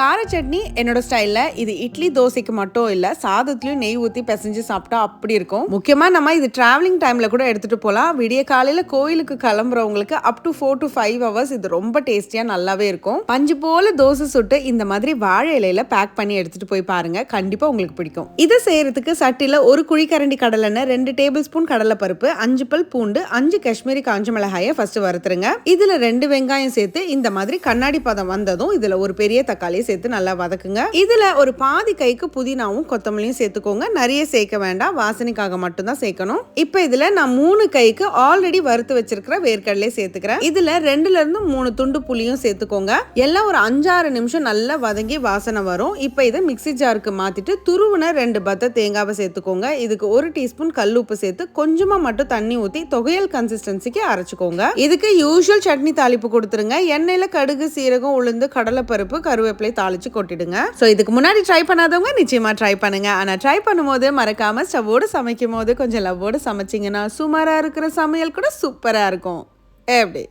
கார சட்னி என்னோட ஸ்டைல்ல இது இட்லி தோசைக்கு மட்டும் இல்ல, சாதத்துலயும் நெய் ஊத்தி பிசைஞ்சு சாப்பிட்டா அப்படி இருக்கும். முக்கியமா நம்ம இது டிராவலிங் டைம்ல கூட எடுத்துட்டு போலாம். விடிய காலையில கோயிலுக்கு கிளம்புறவங்களுக்கு அப் டு 4 to 5 hours இது ரொம்ப டேஸ்டியா நல்லாவே இருக்கும். பஞ்சு போல தோசை சுட்டு இந்த மாதிரி வாழை இலையில பேக் பண்ணி எடுத்துட்டு போய் பாருங்க, கண்டிப்பா உங்களுக்கு பிடிக்கும். இதை செய்யறதுக்கு சட்டில ஒரு குழிக்கரண்டி கடலெண்ணெய், 2 டேபிள் ஸ்பூன் கடலை பருப்பு, 5 பல் பூண்டு, 5 காஷ்மீரி காஞ்ச மிளகாயை ஃபர்ஸ்ட் வறுத்துருங்க. இதுல 2 வெங்காயம் சேர்த்து இந்த மாதிரி கண்ணாடி பதம் வந்ததும் இதுல ஒரு பெரிய தக்காளியை சேர்த்து நல்லா வதக்குங்க. இதுல ஒரு பாதி கைக்கு புதினாவும் கொத்தமல்லியும் சேர்த்துக்கோங்க. நிறைய சேர்க்க வேண்டாம், வாசனைக்காக மட்டும் தான் சேர்க்கணும். இப்போ இதுல நான் 3 கைக்கு ஆல்ரெடி வறுத்து வச்சிருக்கிற வேர்க்கடலை சேர்த்துக்கிறேன். இதுல 2ல இருந்து 3 துண்டு புளியும் சேர்த்துக்கோங்க. எல்லாம் ஒரு 5-6 நிமிஷம் நல்லா வதங்கி வாசனை வரும். இப்போ இதை மிக்ஸி ஜாருக்கு மாத்திட்டு துருவுன 2 பத்த தேங்காவை சேர்த்துக்கோங்க. இதுக்கு 1 டீஸ்பூன் கல் உப்பு சேர்த்து கொஞ்சமா மட்டும் தண்ணி ஊத்தி தொகையல் கன்சிஸ்டன்சிக்கு அரைச்சுக்கோங்க. இதுக்கு யூசுவல் சட்னி தாளிப்பு கொடுத்துருங்க. எண்ணெயில கடுகு, சீரகம், உளுந்து, கடலை பருப்பு, கருவேப்பிலை தாளிச்சு கொட்டிடுங்க. சோ இதுக்கு முன்னாடி ட்ரை பண்ணாதவங்க நிச்சயமா ட்ரை பண்ணுங்க. ஆனா ட்ரை பண்ணும்போது மறக்காம ஸ்டவோடு சமைக்கும் போது கொஞ்சம் லவ்வோடு சமைச்சிங்கன்னா சுமாரா இருக்கிற சமையல் கூட சூப்பரா இருக்கும். எப்படி?